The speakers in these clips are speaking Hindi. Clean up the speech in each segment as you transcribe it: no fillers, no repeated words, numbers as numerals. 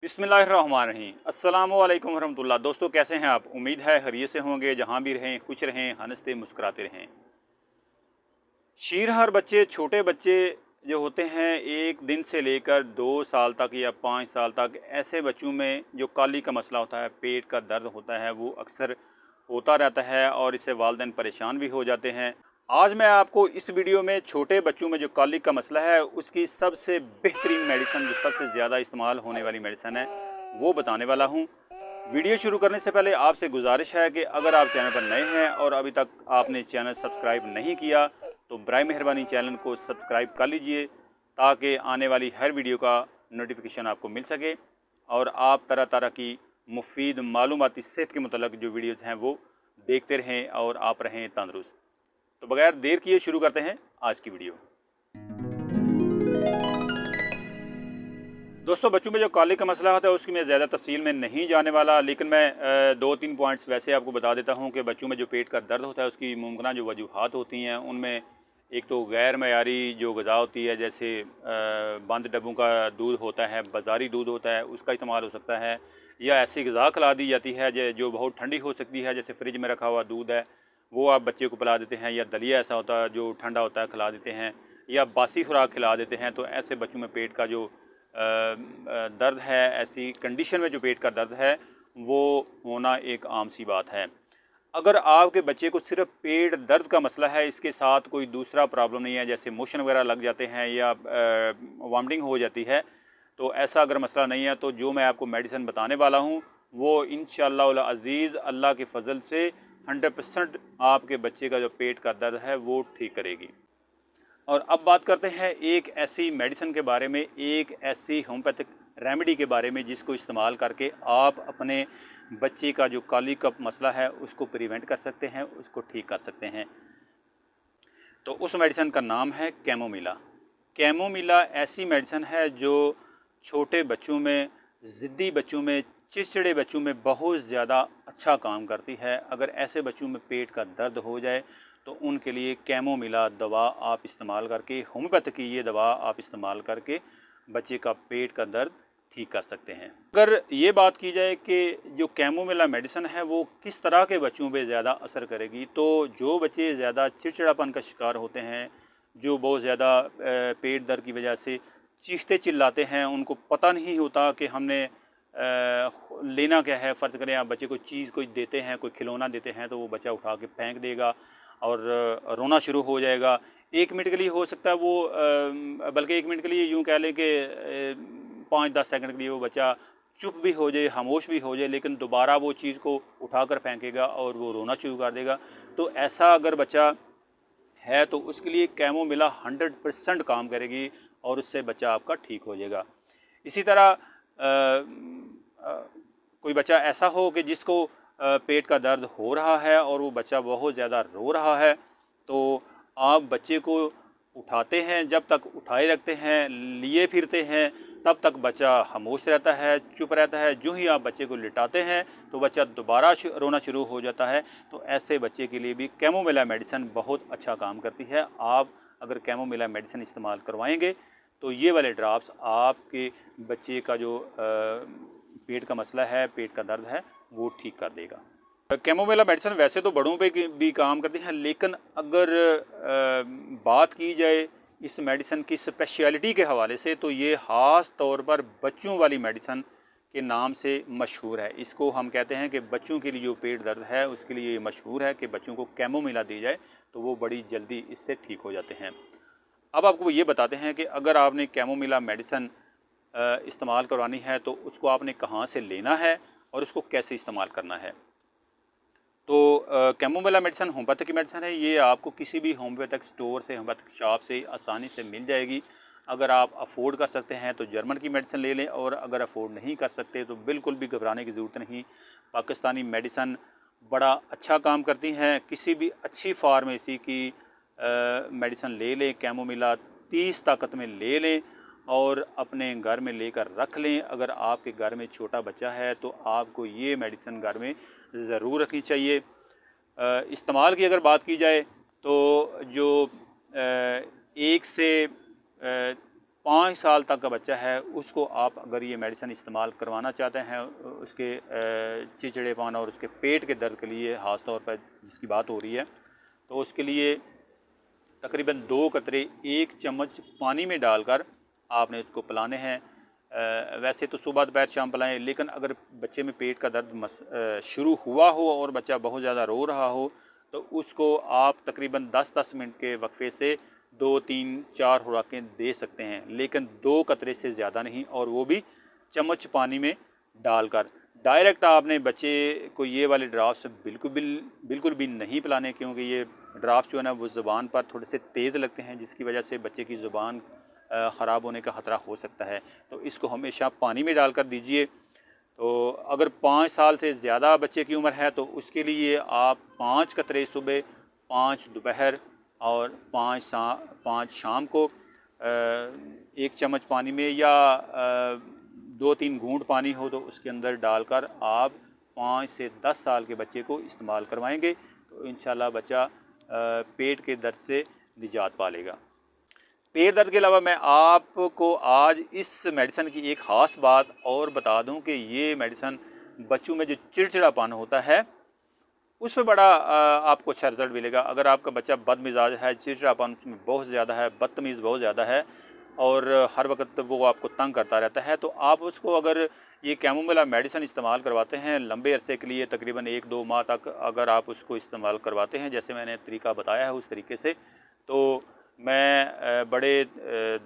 बिस्मिल्लाहिर्रहमानिर्रहीम। अस्सलामुअलैकुम वरहमतुल्लाह। दोस्तों कैसे हैं आप? उम्मीद है खैरियत से होंगे, जहाँ भी रहें खुश रहें, हंसते मुस्कुराते रहें। शीरहर बच्चे, छोटे बच्चे जो होते हैं 1 दिन से लेकर 2 साल तक या 5 साल तक, ऐसे बच्चों में जो काली का मसला होता है, पेट का दर्द होता है, वो अक्सर होता रहता है और इससे वालिदैन परेशान भी हो जाते हैं। आज मैं आपको इस वीडियो में छोटे बच्चों में जो कालिक का मसला है, उसकी सबसे बेहतरीन मेडिसिन, जो सबसे ज़्यादा इस्तेमाल होने वाली मेडिसिन है, वो बताने वाला हूँ। वीडियो शुरू करने से पहले आपसे गुजारिश है कि अगर आप चैनल पर नए हैं और अभी तक आपने चैनल सब्सक्राइब नहीं किया, तो बराए मेहरबानी चैनल को सब्सक्राइब कर लीजिए, ताकि आने वाली हर वीडियो का नोटिफिकेशन आपको मिल सके और आप तरह तरह की मुफीद मालूमाती सेहत के मतलब जो वीडियोज़ हैं वो देखते रहें और आप रहें तंदुरुस्त। तो बगैर देर किए शुरू करते हैं आज की वीडियो। दोस्तों, बच्चों में जो कालिक का मसला होता है उसकी मैं ज़्यादा तफसील में नहीं जाने वाला, लेकिन मैं 2-3 पॉइंट्स वैसे आपको बता देता हूँ कि बच्चों में जो पेट का दर्द होता है उसकी मुमकिन जो वजूहात होती हैं, उनमें एक तो गैर मयारी जो ग़िज़ा होती है, जैसे बंद डब्बों का दूध होता है, बाज़ारी दूध होता है, उसका इस्तेमाल हो सकता है, या ऐसी ग़िज़ा खिला दी जाती है जो बहुत ठंडी हो सकती है, जैसे फ्रिज में रखा हुआ दूध है वो आप बच्चे को पिला देते हैं, या दलिया ऐसा होता है जो ठंडा होता है खिला देते हैं, या बासी खुराक खिला देते हैं। तो ऐसे बच्चों में पेट का जो दर्द है, ऐसी कंडीशन में जो पेट का दर्द है वो होना एक आम सी बात है। अगर आपके बच्चे को सिर्फ पेट दर्द का मसला है, इसके साथ कोई दूसरा प्रॉब्लम नहीं है, जैसे मोशन वगैरह लग जाते हैं या वॉमिटिंग हो जाती है, तो ऐसा अगर मसला नहीं है, तो जो मैं आपको मेडिसिन बताने वाला हूँ वो इंशाअल्लाह अज़ीज़ अल्लाह के फ़ज़ल से 100% आपके बच्चे का जो पेट का दर्द है वो ठीक करेगी। और अब बात करते हैं एक ऐसी मेडिसिन के बारे में, एक ऐसी होम्योपैथिक रेमेडी के बारे में जिसको इस्तेमाल करके आप अपने बच्चे का जो काली का मसला है उसको प्रिवेंट कर सकते हैं, उसको ठीक कर सकते हैं। तो उस मेडिसिन का नाम है कैमोमिला। कैमोमिला ऐसी मेडिसिन है जो छोटे बच्चों में, ज़िद्दी बच्चों में, चिड़चिड़े बच्चों में बहुत ज़्यादा अच्छा काम करती है। अगर ऐसे बच्चों में पेट का दर्द हो जाए तो उनके लिए कैमोमिला दवा आप इस्तेमाल करके, होम्योपैथी की ये दवा आप इस्तेमाल करके बच्चे का पेट का दर्द ठीक कर सकते हैं। अगर ये बात की जाए कि जो कैमोमिला मेडिसिन है वो किस तरह के बच्चों पे ज़्यादा असर करेगी, तो जो बच्चे ज़्यादा चिड़चिड़ापन का शिकार होते हैं, जो बहुत ज़्यादा पेट दर्द की वजह से चीखते चिल्लाते हैं, उनको पता नहीं होता कि हमने लेना क्या है। फ़र्ज़ करें आप बच्चे को चीज़ कोई देते हैं, कोई खिलौना देते हैं, तो वो बच्चा उठा के फेंक देगा और रोना शुरू हो जाएगा। 1 मिनट के लिए हो सकता है वो, बल्कि 1 मिनट के लिए यूँ कह लें कि 5-10 सेकंड के लिए वो बच्चा चुप भी हो जाए, खामोश भी हो जाए, लेकिन दोबारा वो चीज़ को उठाकर फेंकेगा और वो रोना शुरू कर देगा। तो ऐसा अगर बच्चा है तो उसके लिए कैमोमिला 100% काम करेगी और उससे बच्चा आपका ठीक हो जाएगा। इसी तरह कोई बच्चा ऐसा हो कि जिसको पेट का दर्द हो रहा है और वो बच्चा बहुत ज़्यादा रो रहा है, तो आप बच्चे को उठाते हैं, जब तक उठाए रखते हैं, लिए फिरते हैं, तब तक बच्चा खामोश रहता है, चुप रहता है। जो ही आप बच्चे को लिटाते हैं तो बच्चा दोबारा रोना शुरू हो जाता है। तो ऐसे बच्चे के लिए भी कैमोमिला मेडिसिन बहुत अच्छा काम करती है। आप अगर कैमोमिला मेडिसिन इस्तेमाल करवाएंगे तो ये वाले ड्रॉप्स आपके बच्चे का जो पेट का मसला है, पेट का दर्द है, वो ठीक कर देगा। कैमोमिला मेडिसिन वैसे तो बड़ों पे भी काम करती है, लेकिन अगर बात की जाए इस मेडिसिन की स्पेशलिटी के हवाले से, तो ये ख़ास तौर पर बच्चों वाली मेडिसिन के नाम से मशहूर है। इसको हम कहते हैं कि बच्चों के लिए जो पेट दर्द है उसके लिए ये मशहूर है कि बच्चों को कैमोमिला दी जाए तो वो बड़ी जल्दी इससे ठीक हो जाते हैं। अब आपको ये बताते हैं कि अगर आपने कैमोमिला मेडिसिन इस्तेमाल करवानी है तो उसको आपने कहाँ से लेना है और उसको कैसे इस्तेमाल करना है। तो कैमोमिला मेडिसिन होम्योपैथिक की मेडिसिन है। ये आपको किसी भी होम्योपैथिक स्टोर से, होम्योपैथिक शॉप से आसानी से मिल जाएगी। अगर आप अफोर्ड कर सकते हैं तो जर्मन की मेडिसिन ले लें, और अगर अफोर्ड नहीं कर सकते तो बिल्कुल भी घबराने की ज़रूरत नहीं। पाकिस्तानी मेडिसिन बड़ा अच्छा काम करती हैं। किसी भी अच्छी फार्मेसी की मेडिसिन ले लें, कैमोमिला 30 ताकत में ले लें और अपने घर में लेकर रख लें। अगर आपके घर में छोटा बच्चा है तो आपको ये मेडिसिन घर में ज़रूर रखनी चाहिए। इस्तेमाल की अगर बात की जाए तो जो 1 से 5 साल तक का बच्चा है उसको आप अगर ये मेडिसिन इस्तेमाल करवाना चाहते हैं उसके चिड़चिड़ेपन और उसके पेट के दर्द के लिए ख़ास तौर पर जिसकी बात हो रही है, तो उसके लिए तकरीबन 2 कतरे 1 चम्मच पानी में डालकर आपने उसको पिलाने हैं। वैसे तो सुबह दोपहर शाम पिलाएं, लेकिन अगर बच्चे में पेट का दर्द शुरू हुआ हो और बच्चा बहुत ज़्यादा रो रहा हो तो उसको आप तकरीबन 10-10 मिनट के वक्फे से 2-3-4 खुराकें दे सकते हैं, लेकिन 2 कतरे से ज़्यादा नहीं, और वो भी चम्मच पानी में डालकर। डायरेक्ट आपने बच्चे को ये वाले ड्राफ्ट्स बिल्कुल भी नहीं पिलाने, क्योंकि ये ड्राफ्ट जो है ना वो ज़ुबान पर थोड़े से तेज़ लगते हैं, जिसकी वजह से बच्चे की ज़ुबान ख़राब होने का ख़तरा हो सकता है। तो इसको हमेशा पानी में डालकर दीजिए। तो अगर 5 साल से ज़्यादा बच्चे की उम्र है तो उसके लिए आप 5 कतरे सुबह, 5 दोपहर और 5 शाम को 1 चम्मच पानी में या 2-3 घूंट पानी हो तो उसके अंदर डालकर आप 5 से 10 साल के बच्चे को इस्तेमाल करवाएंगे तो इंशाल्लाह बच्चा पेट के दर्द से निजात पा लेगा। पेट दर्द के अलावा मैं आपको आज इस मेडिसिन की एक ख़ास बात और बता दूं कि ये मेडिसिन बच्चों में जो चिड़चिड़ापन होता है उस पर बड़ा आपको अच्छा रिजल्ट मिलेगा। अगर आपका बच्चा बदमिजाज है, चिड़चिड़ापन उसमें बहुत ज़्यादा है, बदतमीज़ बहुत ज़्यादा है और हर वक्त वो आपको तंग करता रहता है, तो आप उसको अगर ये कैमोमिला मेडिसिन इस्तेमाल करवाते हैं लंबे अरसे के लिए, तकरीबन 1-2 माह तक अगर आप उसको इस्तेमाल करवाते हैं जैसे मैंने तरीका बताया है उस तरीके से, तो मैं बड़े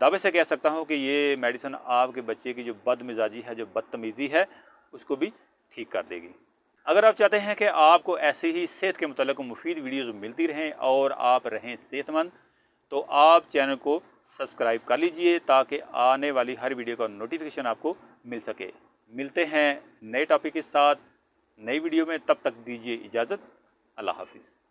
दावे से कह सकता हूँ कि ये मेडिसिन आपके बच्चे की जो बदमिजाजी है, जो बदतमीज़ी है, उसको भी ठीक कर देगी। अगर आप चाहते हैं कि आपको ऐसे ही सेहत के मुताल्लिक़ मुफीद वीडियोज़ मिलती रहें और आप रहें सेहतमंद, तो आप चैनल को सब्सक्राइब कर लीजिए ताकि आने वाली हर वीडियो का नोटिफिकेशन आपको मिल सके। मिलते हैं नए टॉपिक के साथ नई वीडियो में, तब तक दीजिए इजाज़त। अल्लाह हाफिज़।